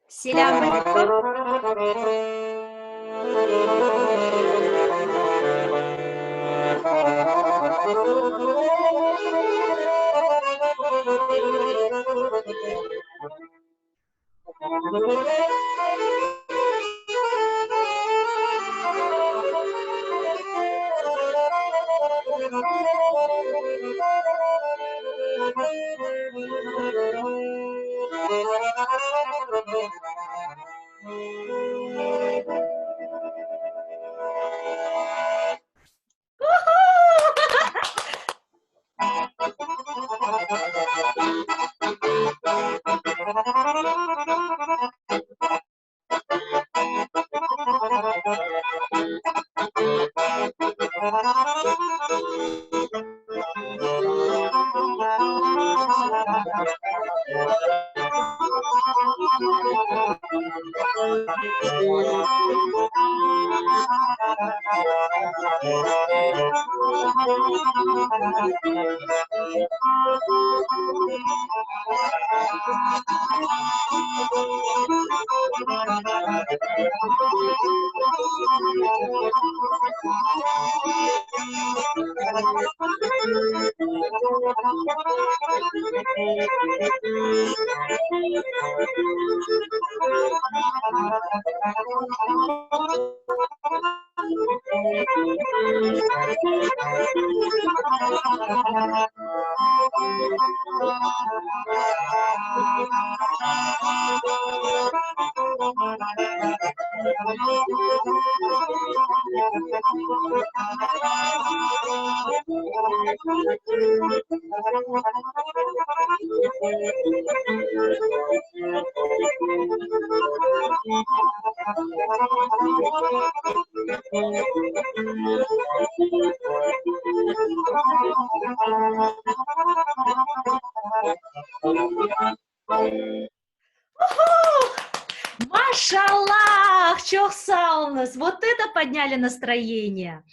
Selam алейкум. Машаллах, çok sağ olunuz. Вот это подняли настроение.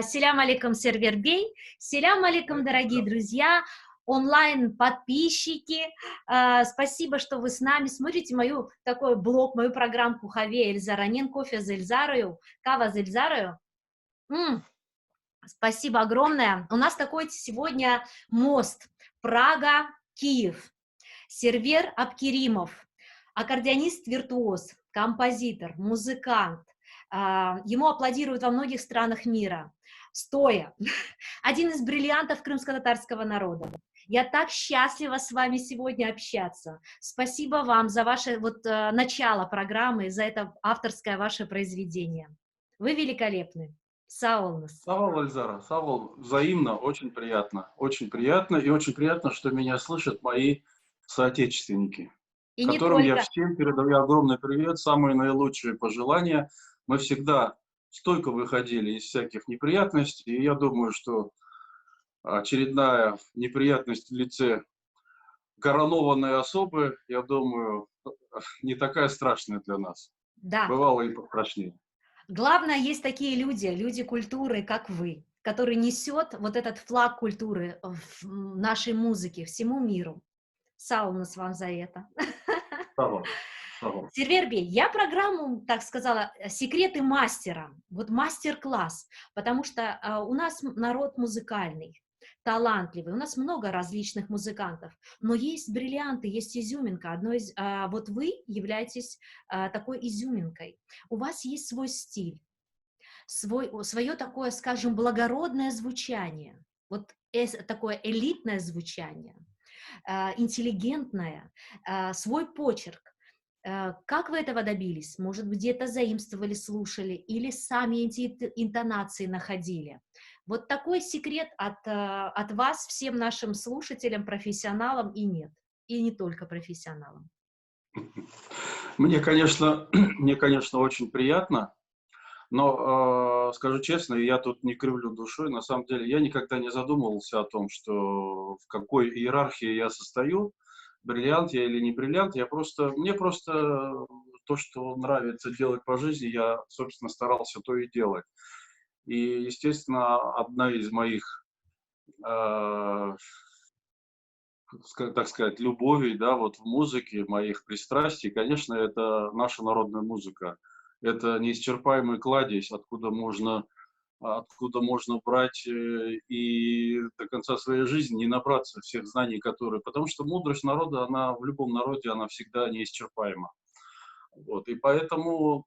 Селям алейкум, Сервербей. Селям алейкум, дорогие друзья, онлайн-подписчики. Спасибо, что вы с нами. Смотрите мою такой блог, мою программку Хаве Эльзаранин, кофе за Эльзарою, кава за Эльзарою. Спасибо огромное. У нас такой сегодня мост Прага-Киев. Сервер Абкеримов, аккордеонист-виртуоз, композитор, музыкант. Ему аплодируют во многих странах мира, стоя. Один из бриллиантов крымско-татарского народа. Я так счастлива с вами сегодня общаться. Спасибо вам за ваше начало программы, за это авторское ваше произведение. Вы великолепны. Саулнас. Савол, Эльзара, Савол, взаимно, очень приятно. Очень приятно, и очень приятно, что меня слышат мои соотечественники, И которым не я только. всем передаю огромный привет, самые наилучшие пожелания. Мы всегда стойко выходили из всяких неприятностей, и я думаю, что очередная неприятность в лице коронованной особы, я думаю, не такая страшная для нас. Да. Бывало и пострашнее. Главное, есть такие люди, люди культуры, как вы, которые несет вот этот флаг культуры в нашей музыке всему миру. Саунас вам за это. Савол, Савол. Сервербей, я программу, так сказала, секреты мастера, вот мастер-класс, потому что у нас народ музыкальный, талантливый, у нас много различных музыкантов, но есть бриллианты, есть изюминка, вот вы являетесь такой изюминкой, у вас есть свой стиль, свое такое, скажем, благородное звучание, вот такое элитное звучание, интеллигентное, свой почерк. Как вы этого добились? Может, где-то заимствовали, слушали или сами эти интонации находили? Вот такой секрет от вас всем нашим слушателям, профессионалам и нет. И не только профессионалам. Мне, конечно, очень приятно, но скажу честно, я тут не кривлю душой. На самом деле, я никогда не задумывался о том, что в какой иерархии я состою, бриллиант я или не бриллиант. Мне просто то, что нравится делать по жизни, я, собственно, старался то и делать. И, естественно, одна из моих так сказать, любовей, да, вот в музыке, моих пристрастий, конечно, это наша народная музыка. Это неисчерпаемый кладезь, откуда можно брать и до конца своей жизни не набраться всех знаний, которые... Потому что мудрость народа, она в любом народе, она всегда неисчерпаема. Вот, и поэтому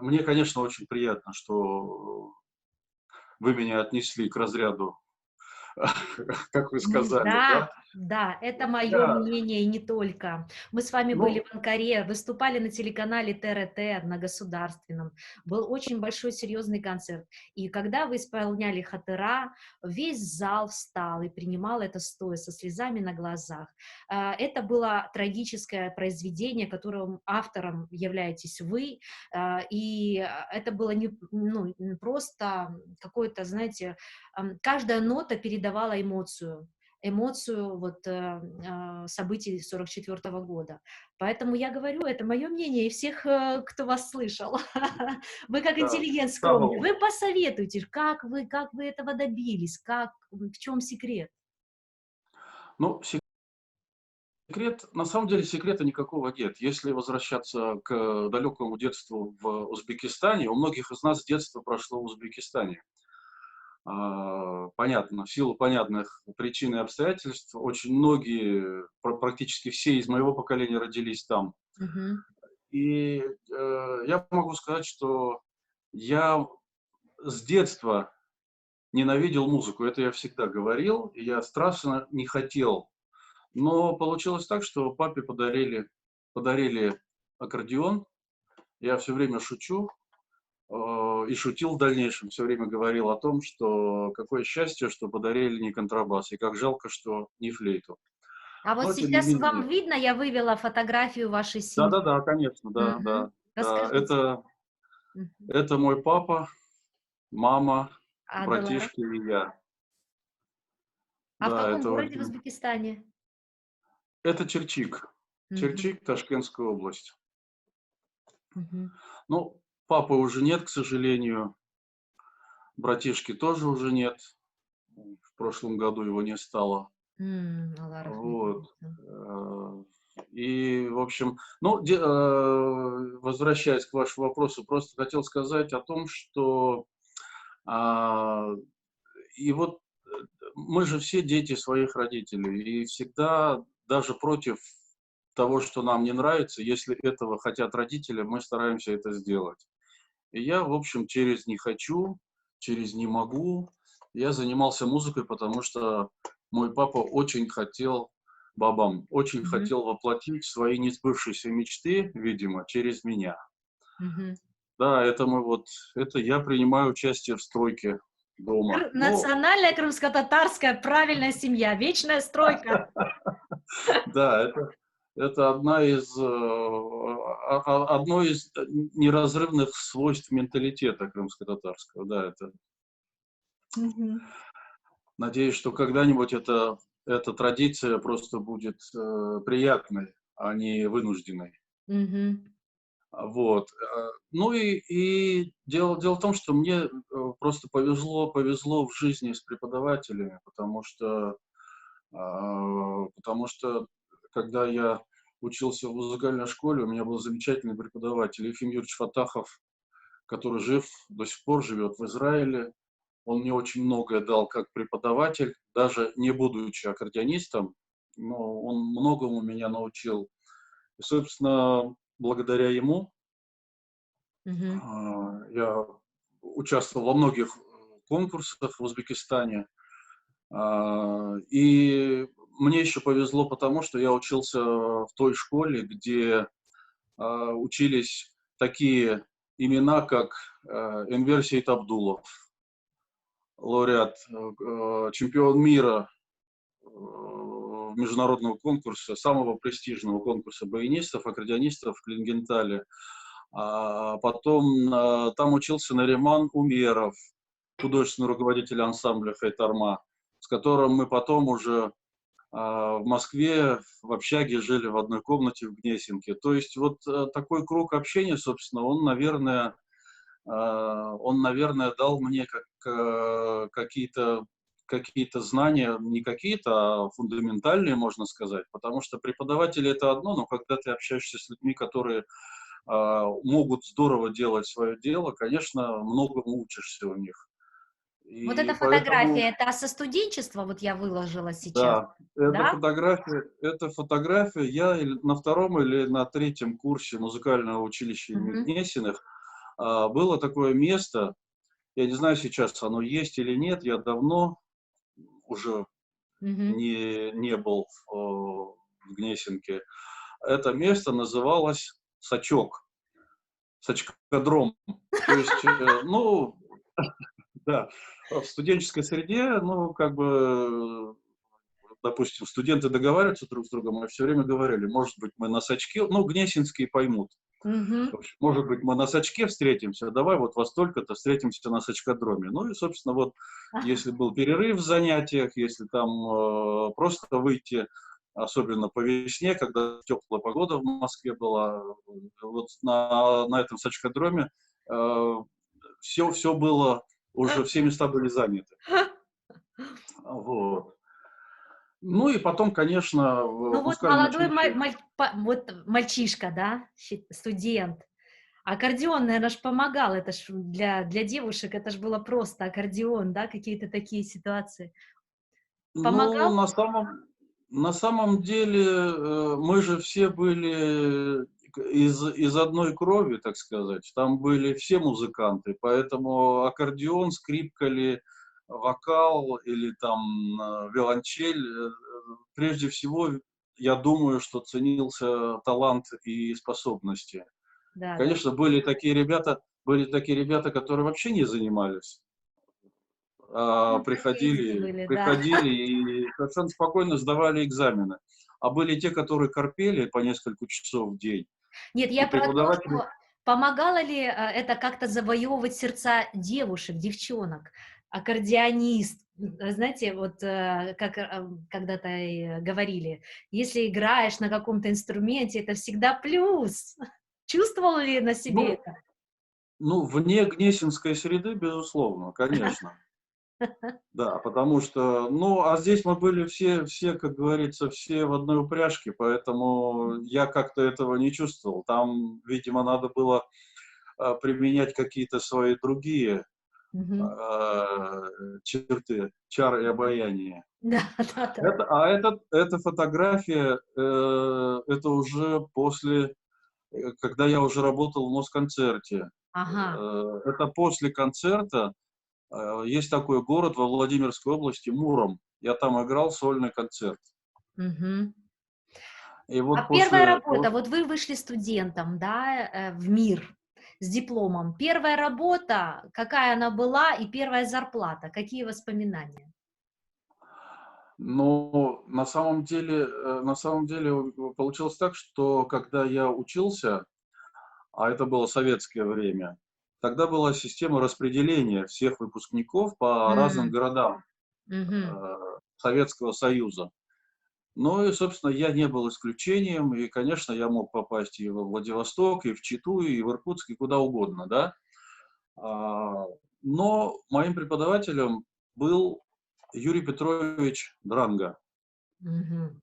мне, конечно, очень приятно, что вы меня отнесли к разряду, как вы сказали, Да, да? да, это мое Я, мнение и не только. Мы с вами были ну, в Анкаре, выступали на телеканале ТРТ на государственном. Был очень большой серьезный концерт. И когда вы исполняли Хатыра, весь зал встал и принимал это стоя, со слезами на глазах. Это было трагическое произведение, которым автором являетесь вы. Это было не, ну, просто какое-то, знаете, каждая нота передавала эмоцию вот, событий 44 года. Поэтому я говорю, это мое мнение и всех, кто вас слышал. Вы как да, интеллигент скромный, самого. вы посоветуйте, как вы этого добились, в чем секрет? Ну, секрет, на самом деле секрета никакого нет. Если возвращаться к далекому детству в Узбекистане, у многих из нас детство прошло в Узбекистане. Понятно, в силу понятных причин и обстоятельств, очень многие, практически все из моего поколения родились там. Мгм. И я могу сказать, что я с детства ненавидел музыку. Это я всегда говорил, и я страшно не хотел. Но получилось так, что папе подарили аккордеон. Я все время шучу, и шутил в дальнейшем, все время говорил о том, что какое счастье, что подарили не контрабас, и как жалко, что не флейту. А вот Но тем не сейчас вам менее. видно, я вывела фотографию вашей семьи. Да-да-да, конечно, да, Мгм. да, да. Расскажите. Мгм. Это мой папа, мама, А Адалара? братишки и я. А в Да, каком это городе в очень... Узбекистане? Это Черчик. Мгм. Черчик, Ташкентская область. Мгм. Ну, папы уже нет, к сожалению. Братишки тоже уже нет. В прошлом году его не стало. Аллах рахмет Вот. eylesin. И, в общем, ну, возвращаясь к вашему вопросу, просто хотел сказать о том, что а, и вот мы же все дети своих родителей, и всегда даже против того, что нам не нравится, если этого хотят родители, мы стараемся это сделать. И я, в общем, через «не хочу», через «не могу» я занимался музыкой, потому что мой папа очень хотел, бабам, очень Мгм. хотел воплотить свои несбывшиеся мечты, видимо, через меня. Мгм. Да, это я принимаю участие в стройке дома. Ну, Национальная крымско-татарская правильная семья, вечная стройка. да, это одно из неразрывных свойств менталитета крымско-татарского. Да, это Мгм. надеюсь, что когда-нибудь эта традиция просто будет приятной, а не вынужденной. Мгм. Вот. Ну и дело в том, что мне просто повезло в жизни с преподавателями, потому что когда я учился в музыкальной школе, у меня был замечательный преподаватель Ефим Юрьевич Фатахов, который жив, до сих пор живет в Израиле. Он мне очень многое дал как преподаватель, даже не будучи аккордеонистом, но он многому меня научил. И, собственно, благодаря ему Мгм. я участвовал во многих конкурсах в Узбекистане. И мне еще повезло потому, что я учился в той школе, где учились такие имена, как Энвер Сейт Абдулов, лауреат, чемпион мира международного конкурса, самого престижного конкурса баянистов, аккордеонистов в Клингентале. А потом там учился Нариман Умеров, художественный руководитель ансамбля Хайтарма, с которым мы потом уже в Москве в общаге жили в одной комнате в Гнесинке. То есть вот такой круг общения, собственно, он, наверное, дал мне какие-то какие-то знания, не какие-то, а фундаментальные, можно сказать, потому что преподаватели это одно, но когда ты общаешься с людьми, которые могут здорово делать свое дело, конечно, многому учишься у них. Вот И эта поэтому, фотография, это со студенчества вот я выложила сейчас, да, да? эта фотография, я на втором или на третьем курсе музыкального училища имени Мгм. Гнесиных, было такое место, я не знаю, сейчас оно есть или нет, я давно уже Мгм. не был в Гнесинке. Это место называлось Сачок, Сачкодром. То есть, ну, да, в студенческой среде, ну, как бы, допустим, студенты договариваются друг с другом, и все время говорили, может быть, мы на Сачке, ну, гнесинские поймут. В Мгм. общем, может быть, мы на Сачке встретимся, давай вот во столько-то встретимся на Сачкодроме. Ну и, собственно, вот если был перерыв в занятиях, если там просто выйти, особенно по весне, когда теплая погода в Москве была, вот на этом Сачкодроме все было, уже все места были заняты. Вот. Ну и потом, конечно, Ну в вот музыкальном молодой училище. вот мальчишка, да, студент. Аккордеон, наверное, ж помогал, это ж для девушек, это ж было просто аккордеон, да, какие-то такие ситуации. Ну, Помогал? на самом деле, мы же все были из одной крови, так сказать. Там были все музыканты, поэтому аккордеон, скрипка ли, вокал или там виолончель, прежде всего, я думаю, что ценился талант и способности. Да, да. Конечно, были такие ребята, которые вообще не занимались, Ну, такие были, да. приходили и совершенно спокойно сдавали экзамены. А были те, которые корпели по несколько часов в день. Нет, И я про то, преподаватели, что помогало ли, это как-то завоевывать сердца девушек, девчонок? Аккордеонист, знаете, вот, как, когда-то и говорили, если играешь на каком-то инструменте, это всегда плюс. Чувствовал ли на себе ну, это? вне гнесинской среды, безусловно, конечно. Да, потому что, ну, а здесь мы были все, как говорится, все в одной упряжке, поэтому я как-то этого не чувствовал. Там, видимо, надо было применять какие-то свои другие Мгм. черты, чар и обаяние. Да, да-да. Эта фотография, это уже после, когда я уже работал в Москонцерте. Ага. Это после концерта. Есть такой город во Владимирской области, Муром. Я там играл сольный концерт. Мгм. И А вот первая после, работа, вот вы вышли студентом, да, в мир с дипломом. Первая работа, какая она была, и первая зарплата, какие воспоминания? ну, на самом деле получилось так, что когда я учился, а это было советское время, тогда была система распределения всех выпускников по разным М, городам мгм. Советского Союза. Ну и, собственно, я не был исключением, и, конечно, я мог попасть и во Владивосток, и в Читу, и в Иркутск, и куда угодно, да. А, Но моим преподавателем был Юрий Петрович Дранга, Мгм.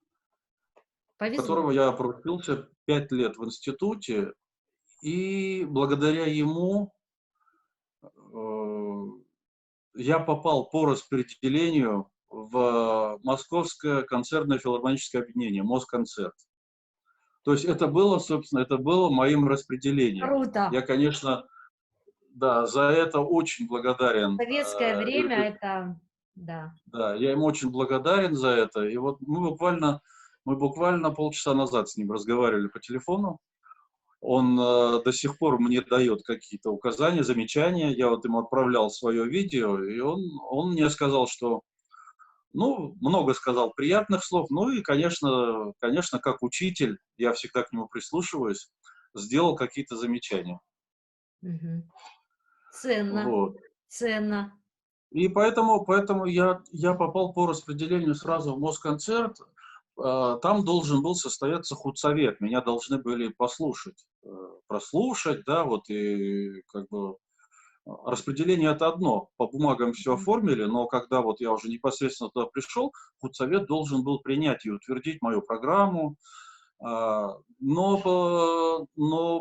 у Повезло. которого я проучился 5 лет в институте, и благодаря ему э, я попал по распределению в Московское концертное филармоническое объединение, Москонцерт. То есть это было, собственно, это было моим распределением. Круто. Я, конечно, да, за это очень благодарен. Советское время это, да. Да, я ему очень благодарен за это. И вот мы буквально полчаса назад с ним разговаривали по телефону. Он до сих пор мне дает какие-то указания, замечания. Я вот ему отправлял свое видео, и он мне сказал, что, ну, много сказал приятных слов. Ну и, конечно, как учитель, я всегда к нему прислушиваюсь, сделал какие-то замечания. Мгм. Ценно, Вот. ценно. И поэтому я попал по распределению сразу в Москонцерт. Там должен был состояться худсовет. Меня должны были послушать, прослушать, да, вот и как бы Распределение это одно, по бумагам все Мгм. оформили, но когда вот я уже непосредственно туда пришел, худсовет должен был принять и утвердить мою программу. Но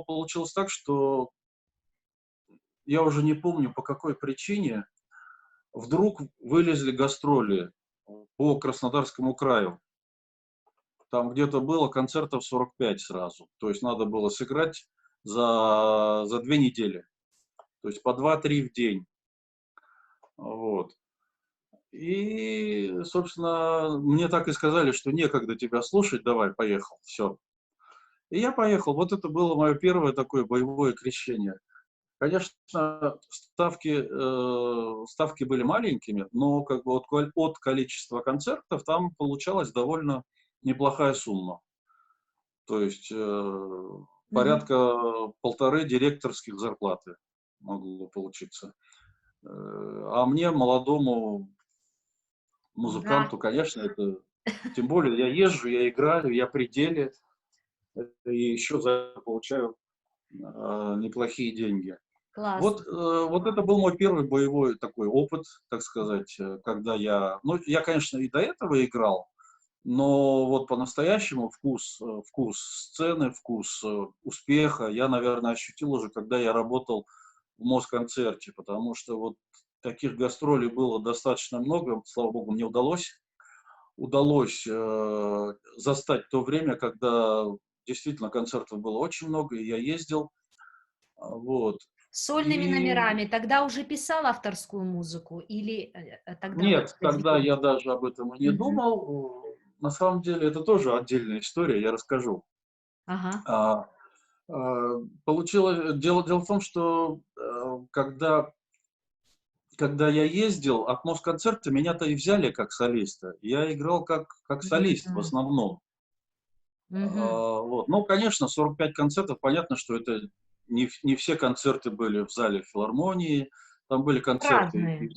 получилось так, что я уже не помню по какой причине, вдруг вылезли гастроли по Краснодарскому краю. Там где-то было концертов 45 сразу. То есть надо было сыграть за 2 недели. То есть по 2-3 в день. Вот. И, собственно, мне так и сказали, что некогда тебя слушать, давай, поехал, все. И я поехал. Вот это было мое первое такое боевое крещение. Конечно, ставки были маленькими, но как бы от количества концертов там получалась довольно неплохая сумма. То есть Мгм. порядка полторы директорских зарплаты могло получиться. А мне, молодому Да, музыканту, конечно, это... Тем более я езжу, я играю, я при деле, и еще за это получаю неплохие деньги. Вот, классно. вот это был мой первый боевой такой опыт, так сказать, когда я... Ну, я, конечно, и до этого играл, но вот по-настоящему вкус сцены, вкус успеха я, наверное, ощутил уже, когда я работал в Москонцерте, потому что вот таких гастролей было достаточно много, слава богу, мне удалось застать то время, когда действительно концертов было очень много, и я ездил, вот. С сольными И номерами тогда уже писал авторскую музыку или тогда вот нет, тогда произведение? я даже об этом и не Мгм. думал. На самом деле это тоже отдельная история, я расскажу. Ага. А, Получилось, дело в том, что когда я ездил, от Москонцерта меня-то и взяли как солиста. Я играл как солист в Мгм. основном. Мгм. Вот. Ну, конечно, 45 концертов, понятно, что это не все концерты были в зале филармонии, там были концерты Разные.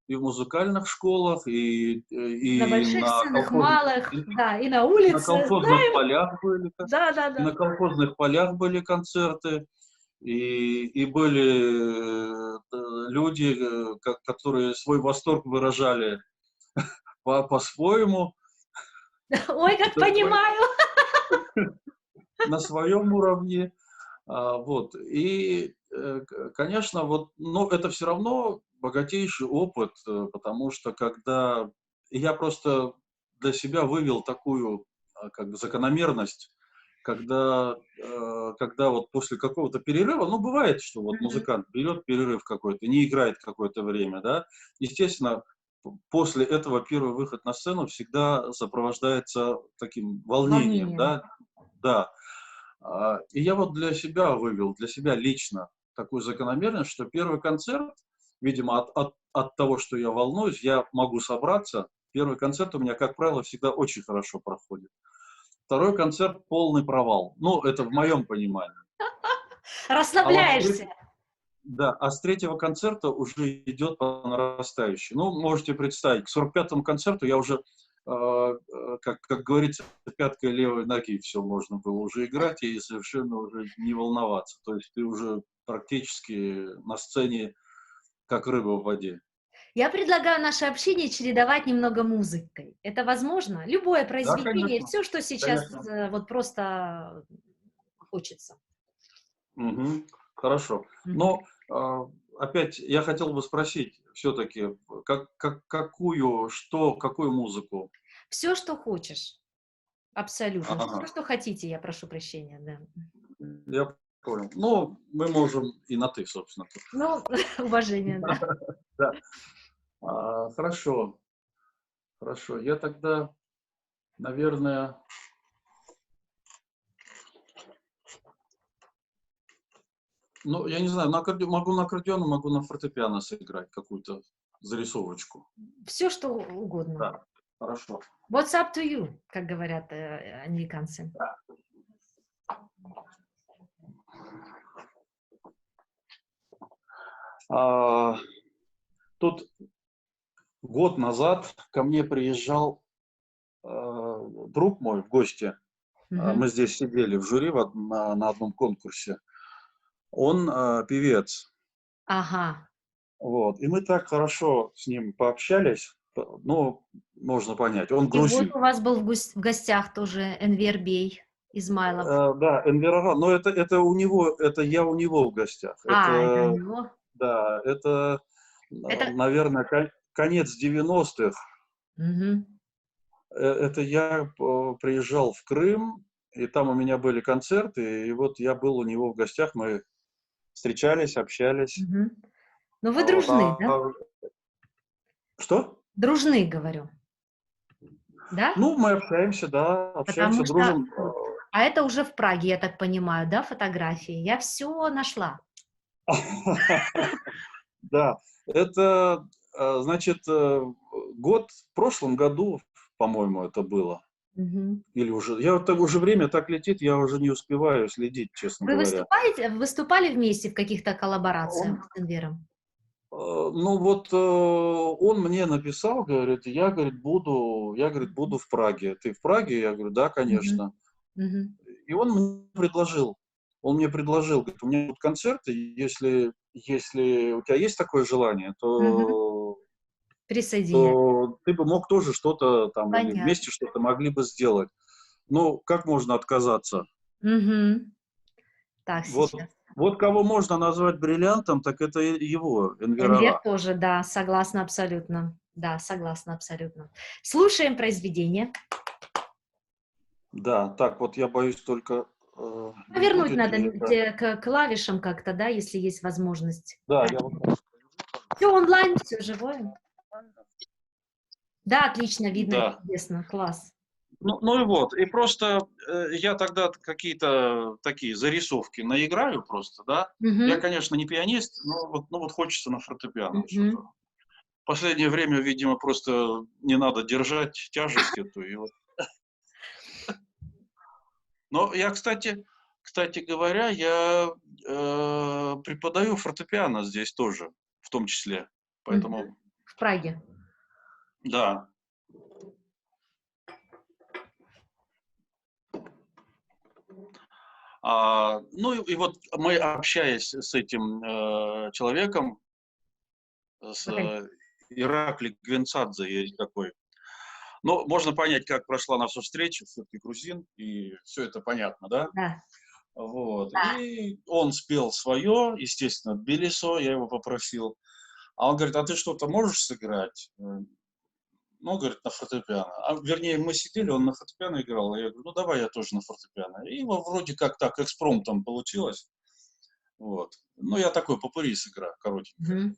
и в музыкальных школах, На и больших на сценах, малых, и да, и на на улице. колхозных полях были, и Да-да-да. на колхозных полях были концерты, и были люди, которые свой восторг выражали по-своему. Ой, как Это понимаю. на своем уровне. Вот. И, конечно, вот, но это все равно богатейший опыт, потому что когда я просто для себя вывел такую как бы закономерность, когда вот после какого-то перерыва, ну, бывает, что вот Мгм. музыкант берет перерыв какой-то, не играет какое-то время, да, естественно, после этого первый выход на сцену всегда сопровождается таким волнением, Волнением. да, да. И я вот для себя вывел, для себя лично такую закономерность, что первый концерт, видимо, от того, что я волнуюсь, я могу собраться. Первый концерт у меня, как правило, всегда очень хорошо проходит. Второй концерт — полный провал. Ну, это в моем понимании. А вот Расслабляешься. с третьего концерта уже идет по нарастающей. Ну, можете представить, к 45-му концерту я уже, как говорится, пяткой левой ноги все можно было уже играть и совершенно уже не волноваться. То есть ты уже практически на сцене как рыба в воде. Я предлагаю наше общение чередовать немного музыкой. Это возможно? Любое Да, произведение, конечно, все, что сейчас конечно. вот просто хочется. Мгм. Хорошо. Мгм. Но опять я хотел бы спросить все-таки, какую музыку? Все, что хочешь. Абсолютно. Ага. Все, что хотите, я прошу прощения, да. Я понял. Ну, мы можем и на «ты», собственно. Тут. Ну, уважение, да. Да. Хорошо, хорошо. Я тогда, наверное, ну, я не знаю, могу на аккордеоне, могу на фортепиано сыграть какую-то зарисовочку. Все, что угодно. Да, хорошо. What's up to you, как говорят американцы. А, Тут год назад ко мне приезжал друг мой в гости. Мгм. Мы здесь сидели в жюри на одном конкурсе. Он певец. Ага. Вот. И мы так хорошо с ним пообщались, ну, можно понять, он И вот грузин. у вас был в гостях тоже Энвер Бей Измайлов. Да, Энвер Аган, но это у него, это я у него в гостях. Это у Это, него. да, это, Это... наверное, конец 90-х. Мгм. Это я приезжал в Крым, и там у меня были концерты, и вот я был у него в гостях, мы встречались, общались. Мгм. Ну, вы Вот. дружны, да? Что? Дружны, говорю, да? Ну, мы общаемся, да, общаемся, Потому что дружим. вот. А это уже в Праге, я так понимаю, да, фотографии? Я все нашла. Да, это, значит, в прошлом году, по-моему, это было. Мгм. Или уже, уже время так летит, я уже не успеваю следить, честно Вы говоря. выступали вместе в каких-то коллаборациях Он, с Энвером? ну вот, он мне написал, говорит, я говорит, буду в Праге. Ты в Праге? Я говорю, да, Мгм. конечно. Мгм. И он мне предложил, говорит, у меня будут концерты, если у тебя есть такое желание, Мгм. Присоединяйтесь. то ты бы мог тоже что-то там, или Понятно. вместе что-то могли бы сделать. Ну, как можно отказаться? Мгм. Так, Вот, сейчас. вот кого можно назвать бриллиантом, так это его, Энвер Энвера. тоже, да, согласна абсолютно. Да, согласна абсолютно. Слушаем произведение. Да, так вот я боюсь только, не Повернуть будет надо ли это... к клавишам как-то, да, если есть возможность. Да, я вот... Все онлайн, все живое. Да, отлично, видно, Да. чудесно, класс. Ну и вот, и просто я тогда какие-то такие зарисовки наиграю просто, да. Я, Мгм. конечно, не пианист, но вот хочется на фортепиано что-то. Мгм. В последнее время, видимо, просто не надо держать тяжесть эту. Но я, кстати говоря, я преподаю фортепиано здесь тоже, в том числе. Мгм. Поэтому, В Праге. да. Ну и вот мы, общаясь с этим человеком, с Вокаль. Ираклий Гвенцадзе есть такой. Ну, можно понять, как прошла наша встреча, все-таки грузин, и все это понятно, да? Да. Вот. Да. И он спел свое, естественно, Тбилисо, я его попросил. А он говорит, а ты что-то можешь сыграть? Ну, говорит, на фортепиано. Вернее, мы сидели, он на фортепиано играл, а я говорю, ну, давай я тоже на фортепиано. И вроде как так экспромтом получилось. Вот. Ну, я такой попурри сыграю, коротенькое. Мгм.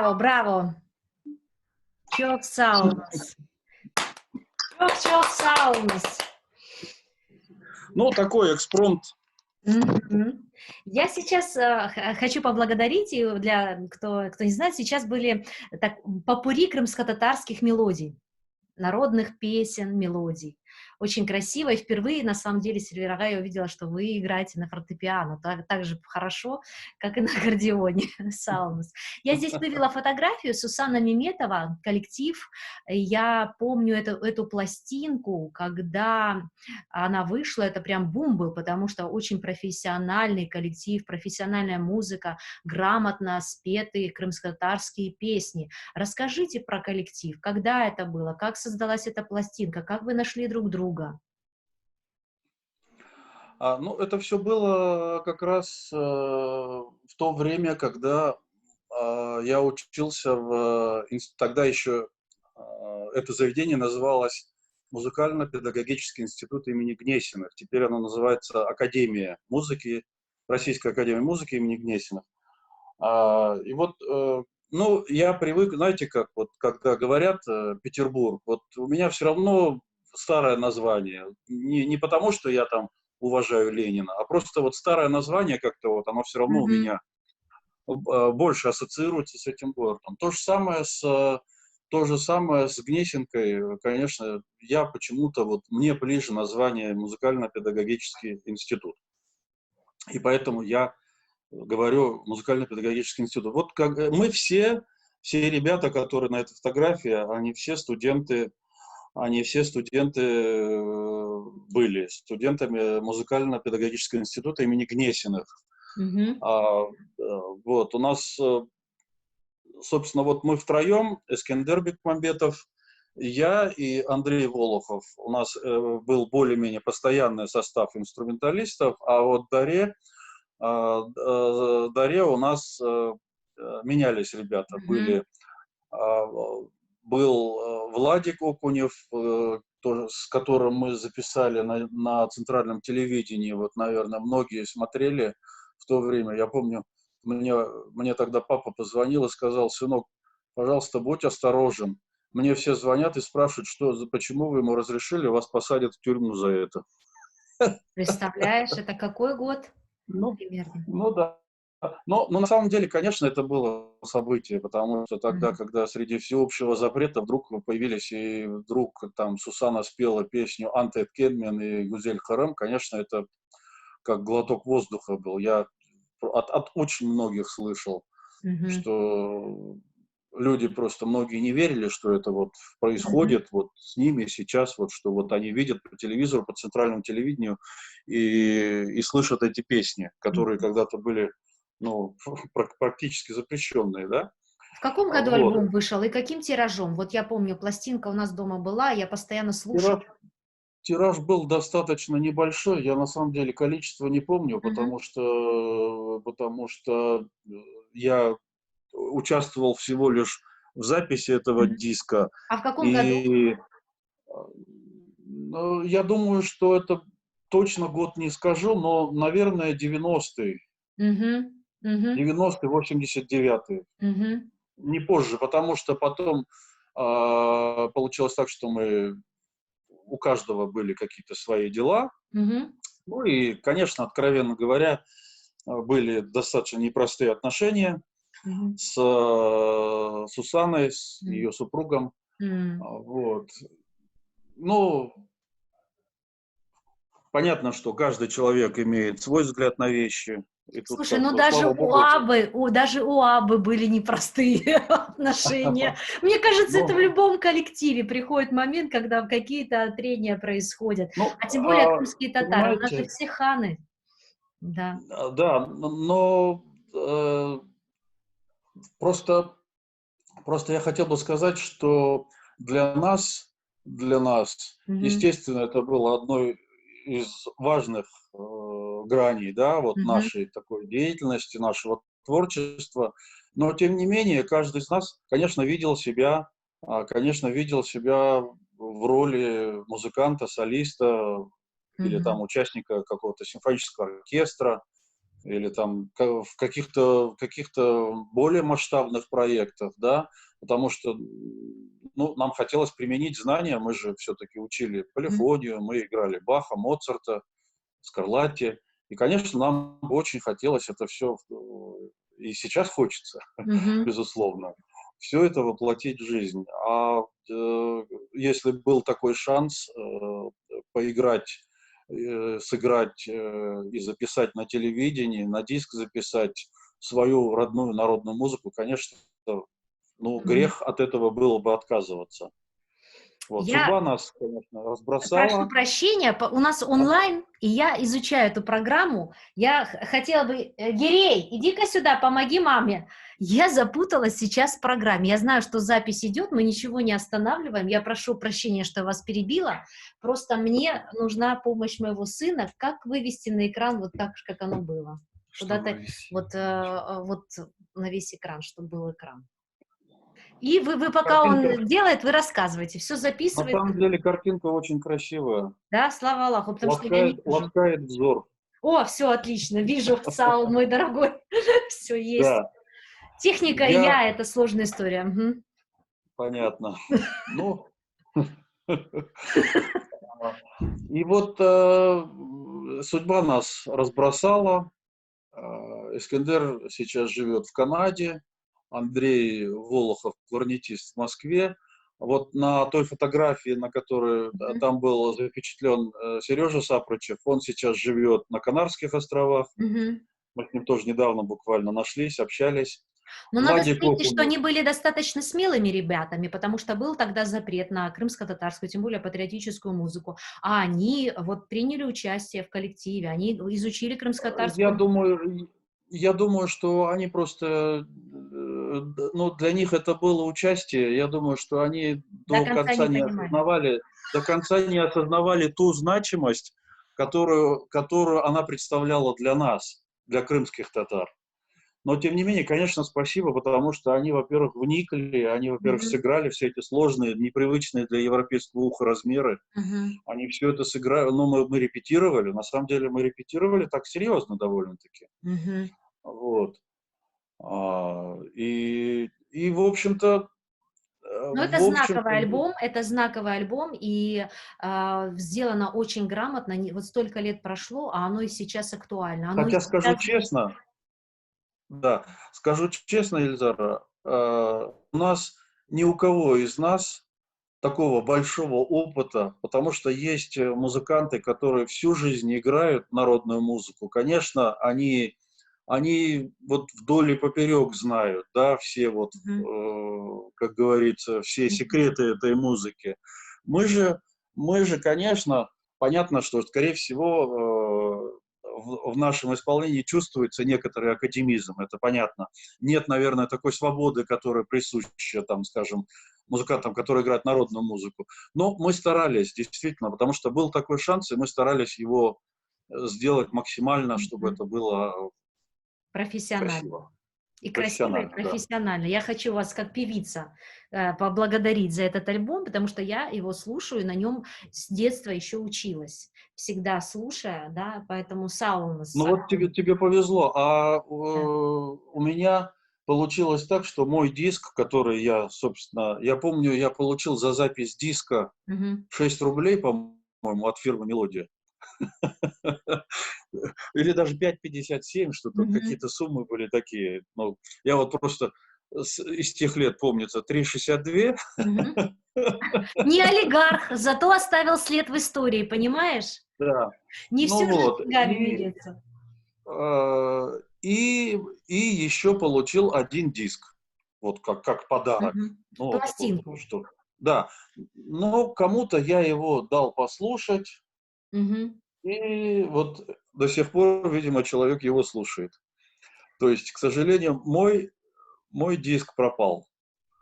браво, браво. Çok sağ olunuz. Çok sağ olunuz. Ну, такой экспромт. Мгм. Я сейчас хочу поблагодарить, и для кто не знает, сейчас были попурри крымско-татарских мелодий, народных песен, мелодий. Очень красиво, и впервые, на самом деле, Сильвера, я увидела, что вы играете на фортепиано так же хорошо, как и на аккордеоне. Салмас. Я здесь вывела фотографию Сусанна Меметова, коллектив. Я помню эту пластинку, когда она вышла, это прям бум был, потому что очень профессиональный коллектив, профессиональная музыка, грамотно спетые крымско-татарские песни. Расскажите про коллектив, когда это было, как создалась эта пластинка, как вы нашли друг друга? Ну, это все было как раз в то время, когда я учился тогда еще это заведение называлось Музыкально-педагогический институт имени Гнесиных. Теперь оно называется Академия музыки, Российская академия музыки имени Гнесиных. И вот, ну, я привык, знаете, как вот, когда говорят Петербург, вот у меня все равно старое название. Не потому, что я там уважаю Ленина, а просто вот старое название как-то вот, оно все равно у Мгм. меня больше ассоциируется с этим городом. То же самое с Гнесинкой, конечно, я почему-то, вот мне ближе название Музыкально-педагогический институт. И поэтому я говорю музыкально-педагогический институт. Вот как мы все ребята, которые на этой фотографии, они все студенты были студентами музыкально-педагогического института имени Гнесиных. Мгм. Вот, у нас, собственно, вот мы втроем, Эскендер Бекмамбетов, я и Андрей Волохов. У нас был более-менее постоянный состав инструменталистов, а вот Даре у нас менялись ребята. Мгм. Был Владик Окунев, тоже, с которым мы записали на центральном телевидении. Вот, наверное, многие смотрели в то время. Я помню, мне тогда папа позвонил и сказал: сынок, пожалуйста, будь осторожен. Мне все звонят и спрашивают, почему вы ему разрешили, вас посадят в тюрьму за это. Представляешь, это какой год Ну, примерно? ну да. Но на самом деле, конечно, это было событие, потому что тогда, Мгм. когда среди всеобщего запрета вдруг появились, и вдруг там Сусанна спела песню «Антет Кедмен» и «Гузель Харем», конечно, это как глоток воздуха был. Я от очень многих слышал, Мгм. что люди просто, многие не верили, что это вот Мгм. происходит вот с ними сейчас, вот что вот они видят по телевизору, по центральному телевидению и слышат эти песни, которые Мгм. когда-то были, ну, практически запрещенные, да? В каком году Вот. альбом вышел и каким тиражом? Вот я помню, пластинка у нас дома была, я постоянно слушала. Тираж, тираж был достаточно небольшой, я на самом деле количество не помню, Мгм. потому что я участвовал всего лишь в записи этого Мгм. диска, А в каком году? и ну, я думаю, что это точно год не скажу, но, наверное, 90-й, Мгм. Мгм. 90-й, 89-й. Мгм. Не позже, потому что потом получилось так, что у каждого были какие-то свои дела. Мгм. Ну и, конечно, откровенно говоря, были достаточно непростые отношения Мгм. с Сусанной, с М. ее супругом. М. Вот. Ну, понятно, что каждый человек имеет свой взгляд на вещи. И тут, Слушай, как ну бы, слава богу, даже у Аббы были непростые отношения. Мне кажется, это в ну, любом коллективе приходит момент, когда какие-то трения происходят. ну, А тем более крымские татары. У нас же понимаете, все ханы. Да. да, но просто, просто я хотел бы сказать, что для нас, Мгм. естественно, это было одной из важных граней, да, вот Мгм. нашей такой деятельности, нашего творчества. Но, тем не менее, каждый из нас, конечно, видел себя в роли музыканта, солиста или там Мгм. участника какого-то симфонического оркестра. или там в каких-то более масштабных проектах, да, потому что, ну, нам хотелось применить знания, мы же все-таки учили полифонию, мы играли Баха, Моцарта, Скарлатти, и, конечно, нам бы очень хотелось это все, и сейчас хочется, Мгм. безусловно, все это воплотить в жизнь. А если был такой шанс поиграть, сыграть и записать на телевидении, на диск записать свою родную народную музыку, конечно, ну, Мгм. грех от этого было бы отказываться. Вот. Я Судьба нас, конечно, прошу разбросала. прощения, у нас Да. онлайн, и я изучаю эту программу. Я хотела бы... Гирей, иди-ка сюда, помоги маме. Я запуталась сейчас в программе. Я знаю, что запись идет, мы ничего не останавливаем. Я прошу прощения, что я вас перебила. Просто мне нужна помощь моего сына. Как вывести на экран вот так, как оно было? Что Куда-то вывести? вот, вот на весь экран, чтобы был экран. И вы пока Картинка, он делает, вы рассказываете. Все на записывается. самом деле, картинка очень красивая. Да, слава Аллаху, потому что я не вижу. Ласкает взор. О, все отлично, вижу, Саул, мой дорогой, все есть. Да, Техника и я, я — это сложная история. Мгм. понятно. Ну, и вот судьба нас разбросала. Искандер сейчас живет в Канаде, Андрей Волохов, кларнетист в Москве. Вот на той фотографии, на которой Мгм. там был запечатлен Сережа Сапрычев, он сейчас живет на Канарских островах. Мгм. Мы с ним тоже недавно буквально нашлись, общались. Но надо Владик отметить, что Окунев. они были достаточно смелыми ребятами, потому что был тогда запрет на крымско-татарскую, тем более патриотическую музыку. А они вот приняли участие в коллективе, они изучили Я крымско-татарскую музыку. думаю, я думаю, что они просто, ну, для них это было участие. Я думаю, что они До конца не понимали. до конца не осознавали ту значимость, которую она представляла для нас, для крымских татар. Но, тем не менее, конечно, спасибо, потому что они, во-первых, вникли, они, во-первых, Мгм. сыграли все эти сложные, непривычные для европейского уха размеры. Мгм. Они все это сыграли, ну, мы репетировали, на самом деле мы репетировали так серьезно довольно-таки. Мгм. Вот. И в общем-то, Ну, это знаковый альбом, и сделано очень грамотно. Вот столько лет прошло, а оно и сейчас актуально. Оно и хотя скажу сейчас есть. честно, да, скажу честно, Ильзара, у нас ни у кого из нас такого большого опыта, потому что есть музыканты, которые всю жизнь играют народную музыку. Конечно, они вот вдоль и поперек знают, да, все вот, Мгм. как говорится, все Мгм. секреты этой музыки. Мы же, мы же, конечно, понятно, что, скорее всего, в нашем исполнении чувствуется некоторый академизм, это понятно. Нет, наверное, такой свободы, которая присуща, там, скажем, музыкантам, которые играют народную музыку. Но мы старались, действительно, потому что был такой шанс, и мы старались его сделать максимально, чтобы Мгм. это было Профессионально. красиво, И красиво, и профессионально, да. профессионально. Я хочу вас как певица поблагодарить за этот альбом, потому что я его слушаю, и на нем с детства еще училась, всегда слушая, да, поэтому Ну вот тебе повезло, да. у меня получилось так, что мой диск, который я, собственно, я помню, я получил за запись диска Мгм. 6 рублей, по-моему, от фирмы «Мелодия». Или даже 5,57, что-то, Мгм. какие-то суммы были такие. Ну, я вот просто из тех лет, помнится, 3,62. Мгм. Не олигарх, зато оставил след в истории, понимаешь? Да. Не Ну все же вот. деньгами меряется. Э, и, и еще получил один диск. Вот как подарок. Мгм. Ну, вот, Пластинку. что. Да. Но кому-то я его дал послушать. Мгм. И вот до сих пор, видимо, человек его слушает. То есть, к сожалению, мой диск пропал.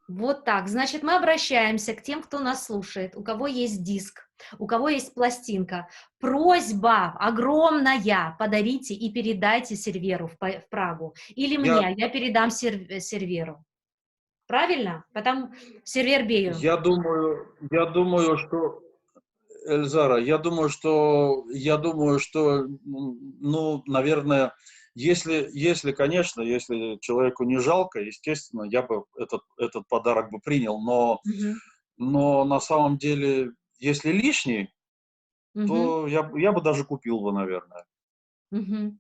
Вот так. Значит, мы обращаемся к тем, кто нас слушает, у кого есть диск, у кого есть пластинка. Просьба огромная, подарите и передайте серверу в Прагу. Или Я, мне, я передам серверу. Правильно? Потом сервер Бею. я думаю, что Эльзара, я думаю, что, ну, наверное, конечно, если человеку не жалко, естественно, я бы этот подарок бы принял, Мгм. но на самом деле, если лишний, Мгм. то я бы даже купил бы, наверное. Мгм.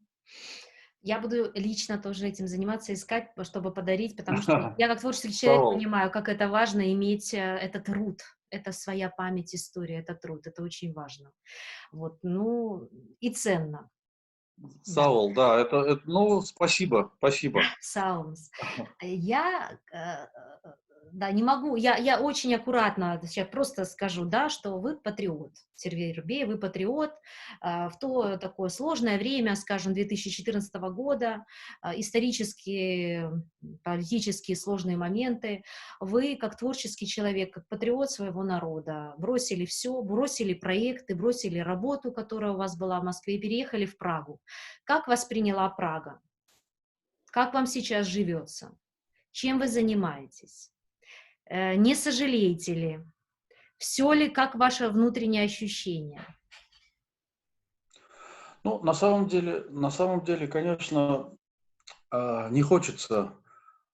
Я буду лично тоже этим заниматься, искать, чтобы подарить, потому что я как творческий человек Саул, понимаю, как это важно иметь этот труд. Это своя память, история, это труд, это очень важно. Вот, ну, и ценно. Да, Саул, да, ну, спасибо, спасибо. Саумс. Я, да, не могу, я очень аккуратно сейчас просто скажу, да, что вы патриот, Сергей Рубей, вы патриот. В то такое сложное время, скажем, 2014 года, исторические, политические сложные моменты, вы, как творческий человек, как патриот своего народа, бросили все, бросили проекты, бросили работу, которая у вас была в Москве, и переехали в Прагу. Как восприняла Прага? Как вам сейчас живется? Чем вы занимаетесь? Не сожалеете ли? Все ли как ваше внутреннее ощущение? Ну, на самом деле, конечно, не хочется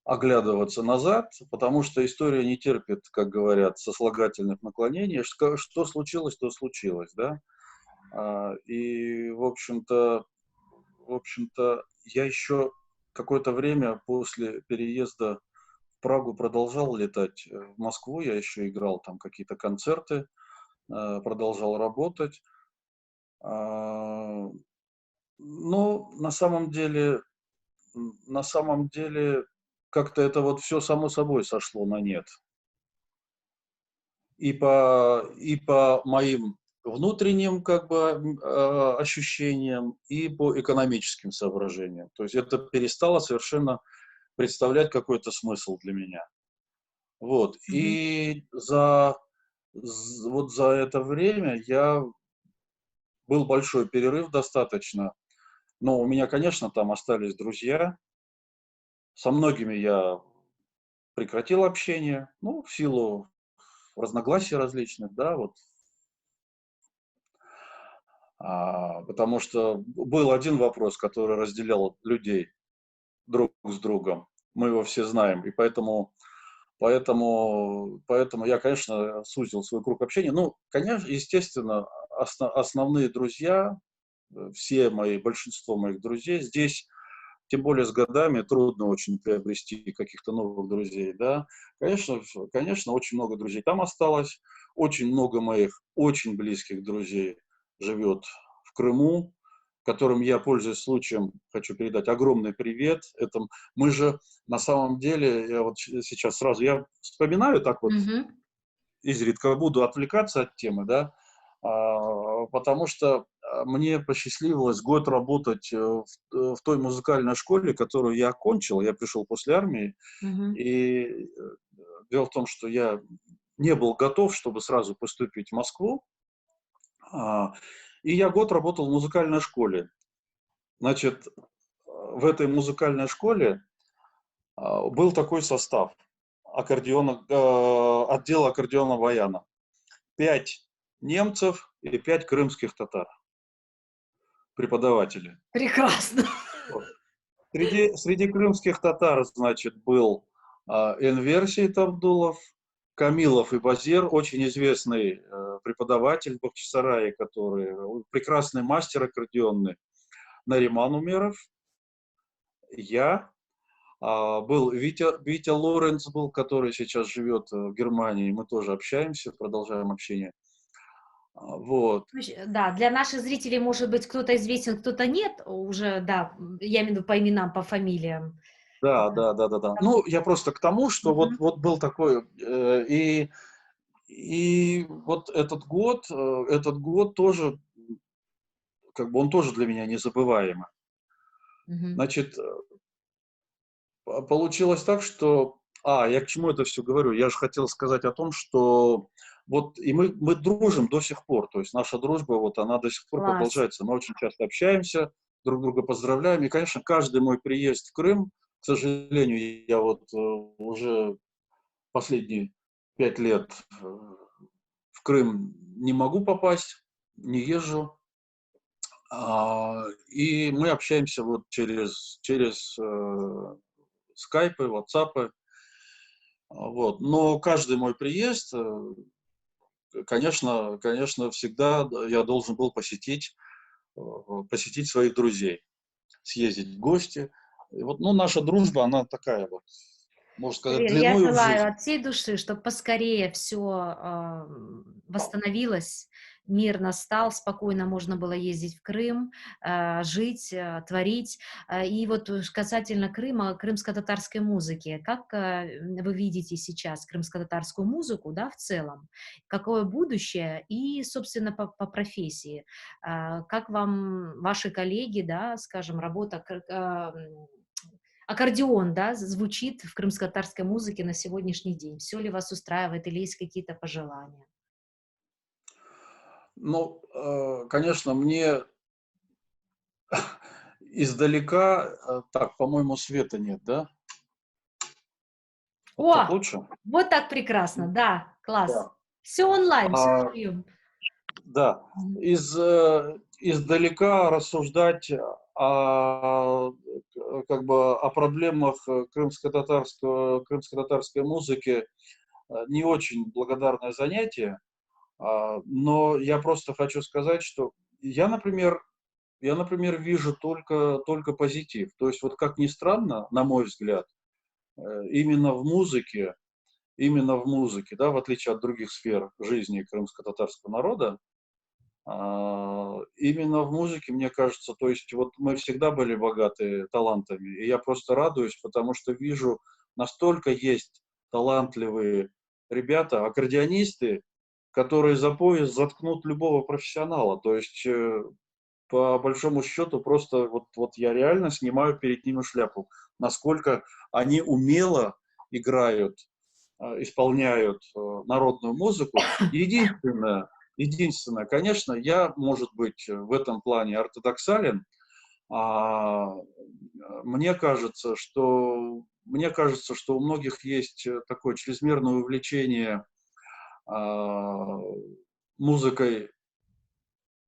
оглядываться назад, потому что история не терпит, как говорят, сослагательных наклонений. Что случилось, то случилось, да. И, в общем-то, я еще какое-то время после переезда в Прагу продолжал летать в Москву, я еще играл там какие-то концерты, продолжал работать. А, Но на самом деле как-то это вот все само собой сошло на нет. И по моим внутренним как бы ощущениям, и по экономическим соображениям. То есть это перестало совершенно представлять какой-то смысл для меня. Вот. Мгм. И вот за это время был большой перерыв достаточно. Но у меня, конечно, там остались друзья. Со многими я прекратил общение, ну, в силу разногласий различных, да, вот. Потому что был один вопрос, который разделял людей друг с другом. Мы его все знаем, и поэтому я, конечно, сузил свой круг общения. Ну, конечно, естественно, основные друзья, большинство моих друзей здесь, тем более с годами, трудно очень приобрести каких-то новых друзей, да. Конечно, конечно, очень много друзей там осталось, очень много моих очень близких друзей живет в Крыму, которым я, пользуясь случаем, хочу передать огромный привет. Мы же на самом деле, я вот сейчас сразу, я вспоминаю так вот Мгм. изредка, буду отвлекаться от темы, да, потому что мне посчастливилось год работать в той музыкальной школе, которую я окончил. Я пришел после армии, Мгм. и дело в том, что я не был готов, чтобы сразу поступить в Москву, а, и я год работал в музыкальной школе. Значит, в этой музыкальной школе был такой состав отдела аккордеона баяна. 5 немцев и 5 крымских татар, преподаватели. Прекрасно. Вот. Среди крымских татар, значит, был Энвер Сейтабдулов, Камилов и Базир, очень известный преподаватель в Бахчисарае, который прекрасный мастер аккордеонный, Нариман Умеров, я, был Витя Лоренц, который сейчас живет в Германии, мы тоже общаемся, продолжаем общение. Вот. Да, для наших зрителей, может быть, кто-то известен, кто-то нет, уже, да, я имею в виду по именам, по фамилиям. Да, Да. да, да, да, да. Там- Ну, я просто к тому, что вот, Мгм. вот был такой, и вот этот год тоже, как бы он тоже для меня незабываемый. Мгм. Значит, получилось так, что, я к чему это все говорю? Я же хотел сказать о том, что вот и мы дружим до сих пор, то есть наша дружба, вот она до сих пор Класс. продолжается. Мы очень часто общаемся, друг друга поздравляем, и, конечно, каждый мой приезд в Крым, к сожалению, я вот уже последние 5 лет в Крым не могу попасть, не езжу. И мы общаемся вот через скайпы, ватсапы. Вот. Но каждый мой приезд, конечно, всегда я должен был посетить своих друзей, съездить в гости. И вот, ну, наша дружба, она такая вот, можно сказать, Север, я длиною в желаю жизнь. от всей души, чтобы поскорее все восстановилось, мир настал, спокойно можно было ездить в Крым, жить, творить. И вот касательно Крыма, крымско-татарской музыки, как вы видите сейчас крымско-татарскую музыку, да, в целом? Какое будущее и, собственно, по профессии? Как вам ваши коллеги, да, скажем, работа аккордеон, да, звучит в крымско-татарской музыке на сегодняшний день? Все ли вас устраивает или есть какие-то пожелания? Ну, конечно, мне издалека, так, по-моему, света нет, да? Вот так О, лучше? вот так прекрасно, да, класс. Да. Все онлайн, все А, живьем. да. Издалека рассуждать как бы о проблемах крымско-татарской музыки не очень благодарное занятие. Но я просто хочу сказать, что я, например, вижу только позитив. То есть, вот как ни странно, на мой взгляд, э, именно в музыке, да, в отличие от других сфер жизни крымско-татарского народа, именно в музыке, мне кажется, то есть вот мы всегда были богаты талантами, и я просто радуюсь, потому что вижу, настолько есть талантливые ребята, аккордеонисты, которые за пояс заткнут любого профессионала. То есть, по большому счету, просто вот я реально снимаю перед ними шляпу. Насколько они умело играют, исполняют народную музыку. Единственное, конечно, я, может быть, в этом плане ортодоксален. а, мне кажется, что у многих есть такое чрезмерное увлечение а, музыкой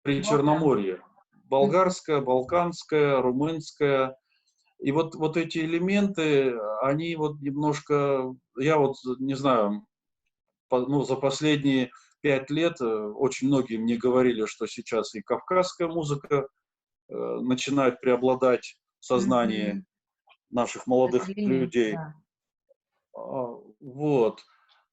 при Балкан. Черноморье. Мгм. Болгарская, балканская, румынская. И вот эти элементы, они вот немножко, я вот не знаю, ну, за последние 5 лет очень многие мне говорили, что сейчас и кавказская музыка начинает преобладать в сознании Мгм. наших К молодых сожалению, людей. да. Вот.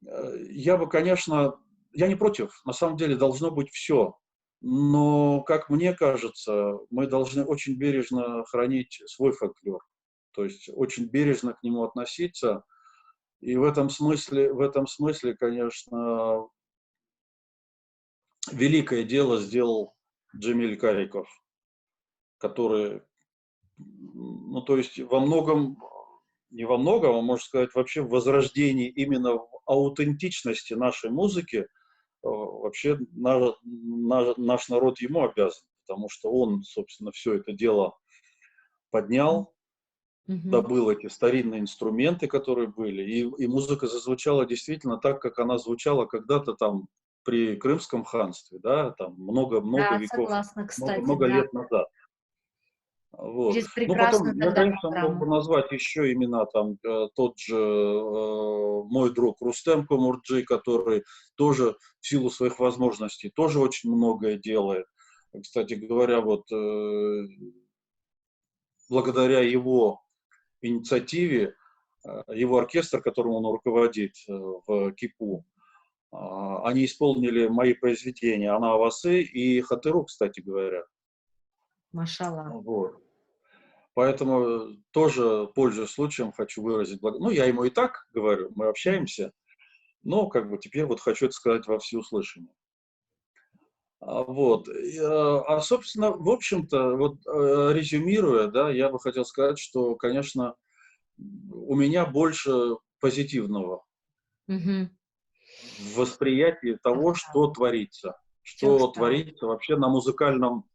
Я бы, конечно, я не против, на самом деле должно быть все. Но, как мне кажется, мы должны очень бережно хранить свой фольклор. То есть очень бережно к нему относиться. И в этом смысле, конечно, великое дело сделал Джемиль Кариков, который, ну, то есть во многом, не во многом, а можно сказать, вообще в возрождении именно в аутентичности нашей музыки, вообще наш народ ему обязан, потому что он, собственно, все это дело поднял, Мгм. добыл эти старинные инструменты, которые были, и музыка зазвучала действительно так, как она звучала когда-то там при Крымском ханстве, да, там много-много Да, веков, согласна, кстати, много-много да. лет назад. Вот. Через Ну, потом, прекрасную я, тогда конечно, мог программу. бы назвать еще имена, там, тот же мой друг Рустем Комурджи, который тоже в силу своих возможностей тоже очень многое делает. Кстати говоря, вот благодаря его инициативе, его оркестр, которым он руководит в КИПУ, они исполнили мои произведения «Ана Авасы» и «Хатыру», кстати говоря. Машаллах. Вот. Поэтому тоже, пользуясь случаем, хочу выразить благодарность. Ну, я ему и так говорю, мы общаемся, но как бы теперь вот хочу это сказать во всеуслышание. Вот. Собственно, в общем-то, вот резюмируя, да, я бы хотел сказать, что, конечно, у меня больше позитивного Мгм. в восприятии того, Всё что встало. творится вообще на музыкальном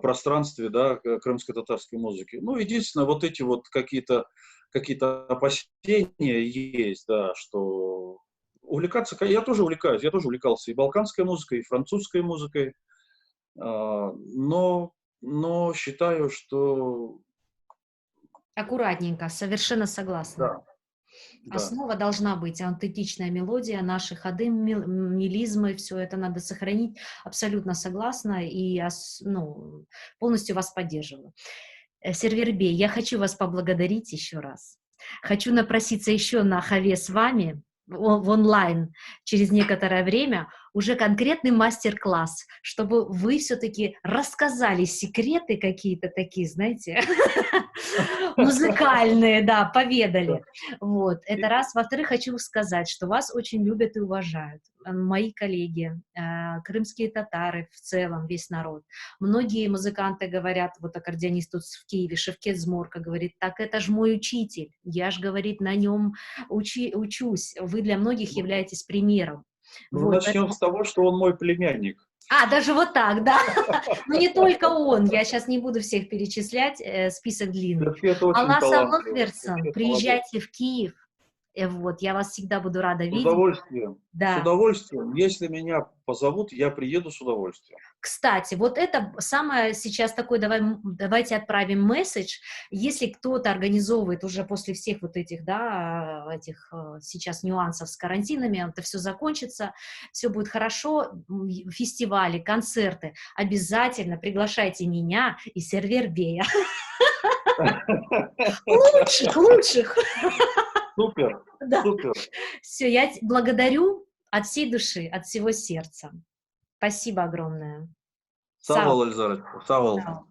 пространстве, да, крымско-татарской музыки. Ну, единственное, вот эти вот какие-то опасения есть, да, что увлекаться, я тоже увлекался и балканской музыкой, и французской музыкой, но но считаю, что Аккуратненько, совершенно согласна. да, да. Основа должна быть аутентичная мелодия, наши ходы, мелизмы, все это надо сохранить. Абсолютно согласна и ну, полностью вас поддерживаю. Сервербей, я хочу вас поблагодарить еще раз. Хочу напроситься еще на хаве с вами в онлайн через некоторое время, уже конкретный мастер-класс, чтобы вы все-таки рассказали секреты какие-то такие, знаете, музыкальные, да, поведали. Вот, это раз. Во-вторых, хочу сказать, что вас очень любят и уважают. Мои коллеги, крымские татары в целом, весь народ. Многие музыканты говорят, вот аккордеонист тут в Киеве, Шевкет Зморка говорит, так это ж мой учитель, я ж, говорит, на нем учусь, вы для многих являетесь примером. Ну, Вот, начнем поэтому... с того, что он мой племянник. даже вот так, да. Но не только он, я сейчас не буду всех перечислять, список длинный. Шевкет очень Аласа талантливый. Лохверсон, Шевкет молодец. приезжайте в Киев, вот, я вас всегда буду рада С видеть. удовольствием. С Да. удовольствием. Если меня позовут, я приеду с удовольствием. Кстати, вот это самое сейчас такой, давайте отправим месседж, если кто-то организовывает уже после всех вот этих, да, этих сейчас нюансов с карантинами, это все закончится, все будет хорошо, фестивали, концерты, обязательно приглашайте меня и Сервербея. Лучших. Супер, Да. супер. Все, я благодарю от всей души, от всего сердца. Спасибо огромное. Sağ Сау. ol Elizabeth. Sağ ol. Сау.